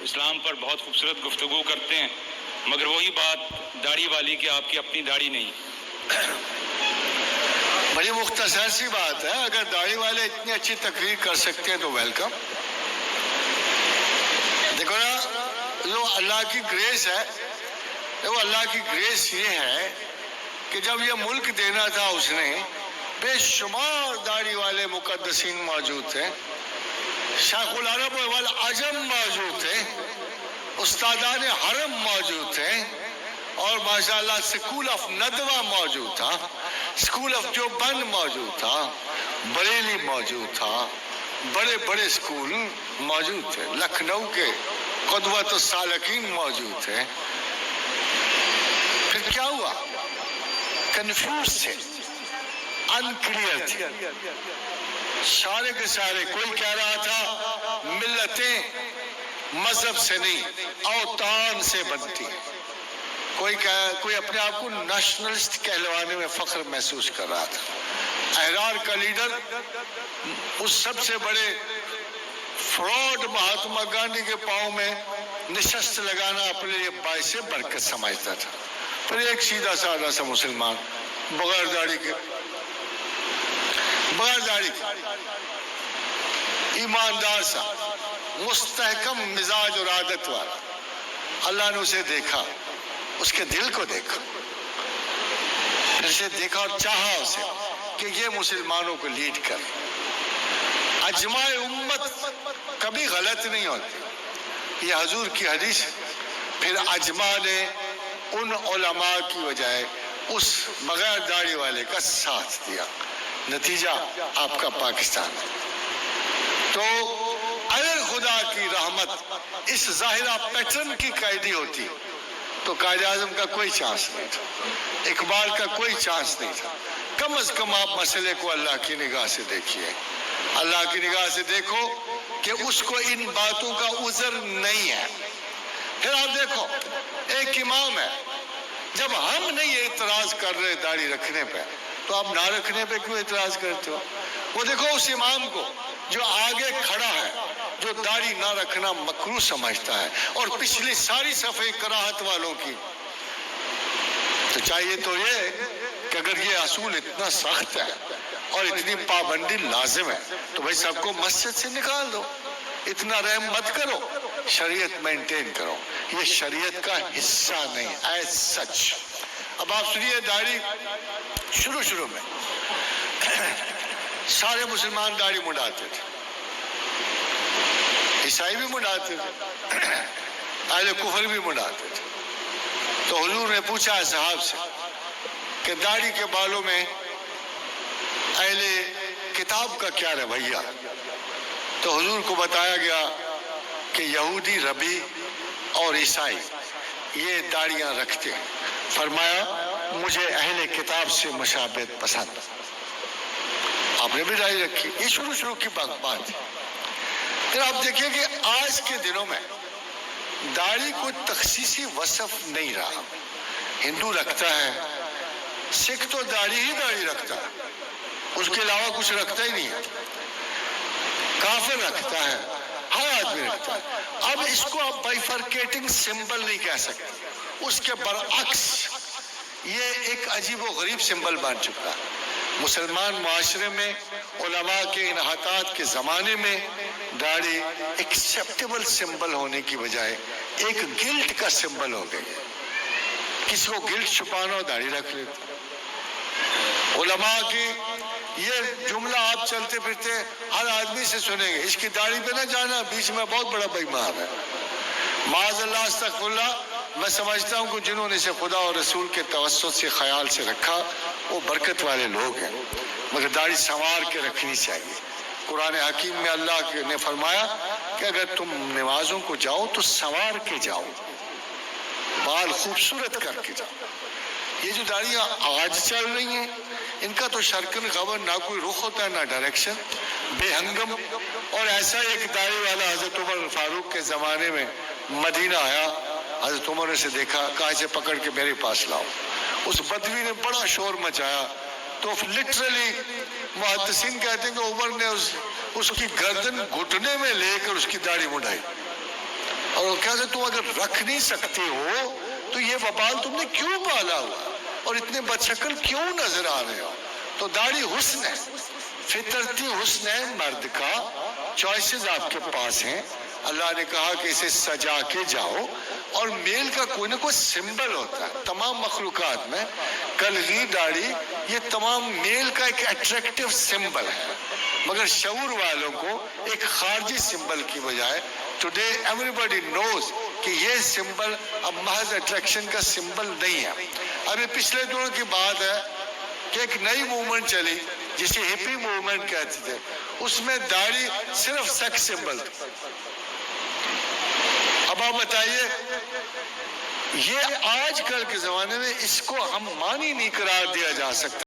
اسلام پر بہت خوبصورت گفتگو کرتے ہیں، مگر وہی بات داڑھی والی کہ آپ کی اپنی داڑھی نہیں۔ بڑی مختصر سی بات ہے، اگر داڑھی والے اتنی اچھی تقریر کر سکتے ہیں تو ویلکم۔ دیکھو نا، جو اللہ کی گریس ہے، وہ اللہ کی گریس یہ ہے کہ جب یہ ملک دینا تھا اس نے بے شمار داڑھی والے مقدسین موجود تھے، شیخ العرب والعجم موجود تھے، استادان حرم موجود تھے، اور ماشاءاللہ سکول آف ندوہ موجود تھا، سکول آف دیوبند موجود تھا، بریلی موجود تھا، بڑے بڑے سکول موجود تھے، لکھنؤ کے قدوۃ السالکین موجود تھے۔ پھر کیا ہوا؟ کنفیوز تھے، انکلیئر تھے، سارے کے سارے۔ کوئی کہہ رہا تھا ملتیں مذہب سے نہیں اوطان سے بنتی ہیں، کوئی اپنے آپ کو نیشنلسٹ کہلوانے میں فخر محسوس کر رہا تھا۔ احرار کا لیڈر اس سب سے بڑے فراڈ مہاتما گاندھی کے پاؤں میں نشست لگانا اپنے لیے باعث برکت سمجھتا تھا۔ پھر ایک سیدھا سادہ سا مسلمان بغیر داڑھی کے، ایماندار سا، مستحکم مزاج اور عادت والا، اللہ نے اسے دیکھا، اس کے دل کو دیکھا، پھر اسے دیکھا اور چاہا اسے کہ یہ مسلمانوں کو لیڈ کرے۔ اجماع امت کبھی غلط نہیں ہوتی، یہ حضور کی حدیث ہے۔ پھر اجماع نے ان علماء کی بجائے اس بغیر داڑھی والے کا ساتھ دیا، نتیجہ آپ کا پاکستان ہے۔ تو اگر خدا کی رحمت اس ظاہرہ پیٹرن کی قیدی ہوتی تو قائد اعظم کا کوئی چانس نہیں تھا، اقبال کا کوئی چانس نہیں تھا۔ کم از کم آپ مسئلے کو اللہ کی نگاہ سے دیکھیے، اللہ کی نگاہ سے دیکھو کہ اس کو ان باتوں کا عذر نہیں ہے۔ پھر آپ دیکھو، ایک امام ہے، جب ہم نہیں یہ اعتراض کر رہے داڑھی رکھنے پہ تو آپ نہ رکھنے پہ کیوں اعتراض کرتے ہو؟ وہ دیکھو اس امام کو جو آگے کھڑا ہے، جو داڑھی نہ رکھنا مکروہ سمجھتا ہے، اور پچھلی ساری صفحے کراہت والوں کی۔ تو چاہیے تو یہ کہ اگر یہ اصول اتنا سخت ہے اور اتنی پابندی لازم ہے تو بھائی سب کو مسجد سے نکال دو، اتنا رحم مت کرو، شریعت مینٹین کرو، یہ شریعت کا حصہ نہیں ایز سچ۔ اب آپ سنیے، داڑھی شروع میں سارے مسلمان داڑھی منڈاتے تھے، عیسائی بھی منڈاتے تھے، اہل کفر بھی منڈاتے تھے۔ تو حضور نے پوچھا صحاب سے کہ داڑھی کے بالوں میں اہل کتاب کا کیا رویہ؟ تو حضور کو بتایا گیا کہ یہودی ربی اور عیسائی یہ داڑیاں رکھتے ہیں۔ فرمایا مجھے اہل کتاب سے مشابہت پسند۔ آپ نے بھی داڑھی رکھی، یہ شروع کی بات ہے۔ پھر آپ دیکھیں کہ آج کے دنوں میں داڑھی کوئی تخصیصی وصف نہیں رہا۔ ہندو رکھتا ہے، سکھ تو داڑھی ہی داڑھی رکھتا ہے، اس کے علاوہ کچھ رکھتا ہی نہیں ہے، کافر رکھتا ہے، ہر آدمی رکھتا ہے۔ اب اس کو آپ بائیفرکیٹنگ سمبل نہیں کہہ سکتے، اس کے برعکس یہ ایک عجیب و غریب سمبل بن چکا ہے۔ مسلمان معاشرے میں علماء کے انحطاط کے زمانے میں داڑھی ایکسیپٹیبل سمبل ہونے کی بجائے ایک گلٹ کا سمبل ہو گئی ہے۔ کسی کو گلٹ چھپانا ہو داڑھی رکھ لیتے۔ علماء کی یہ جملہ آپ چلتے پھرتے ہر آدمی سے سنیں گے، اس کی داڑھی پہ نہ جانا، بیچ میں بہت بڑا بیمان ہے۔ معاذ اللہ استغفر اللہ۔ میں سمجھتا ہوں کہ جنہوں نے اسے خدا اور رسول کے توسط سے خیال سے رکھا وہ برکت والے لوگ ہیں، مگر داڑھی سنوار کے رکھنی چاہیے۔ قرآن حکیم میں اللہ نے فرمایا کہ اگر تم نمازوں کو جاؤ تو سنوار کے جاؤ، بال خوبصورت کر کے جاؤ۔ یہ جو داڑیاں آج چل رہی ہیں ان کا تو شرکن خبر، نہ کوئی رخ ہوتا ہے نہ ڈائریکشن، بے ہنگم۔ اور ایسا ایک داڑھی والا حضرت عمر فاروق کے زمانے میں مدینہ آیا، حضرت عمر نے اسے دیکھا، کہا اسے پکڑ کے میرے پاس لاؤ۔ اس بدوی نے بڑا شور مچایا تو لٹرلی محدثین کہتے ہیں کہ عمر نے اس کی گردن گھٹنے میں لے کر اس کی داڑھی مڈائی۔ اور وہ کہتے تم اگر رکھ نہیں سکتے ہو تو یہ وبال تم نے کیوں پالا ہوا اور اتنے بدشکل کیوں نظر آ رہے ہو؟ تو داڑھی حسن ہے، فطرتی حسن ہے مرد کا، چوائسز آپ کے پاس ہیں، اللہ نے کہا کہ اسے سجا کے جاؤ، اور میل کا کوئی نہ کوئی سمبل ہوتا ہے تمام مخلوقات میں، کلغی داڑھی یہ تمام میل کا ایک اٹریکٹیو سمبل ہے، مگر شعور والوں کو ایک خارجی سمبل کی بجائے ٹوڈے ایوری باڈی نوز کہ یہ سمبل اب محض اٹریکشن کا سمبل نہیں ہے۔ ابھی پچھلے دنوں کی بات ہے کہ ایک نئی موومنٹ چلی جسے ہپی موومنٹ کہتے تھے، اس میں داڑھی صرف سیکس سمبل تھی۔ اب آپ بتائیے یہ آج کل کے زمانے میں اس کو ہم مانی نہیں قرار دیا جا سکتا۔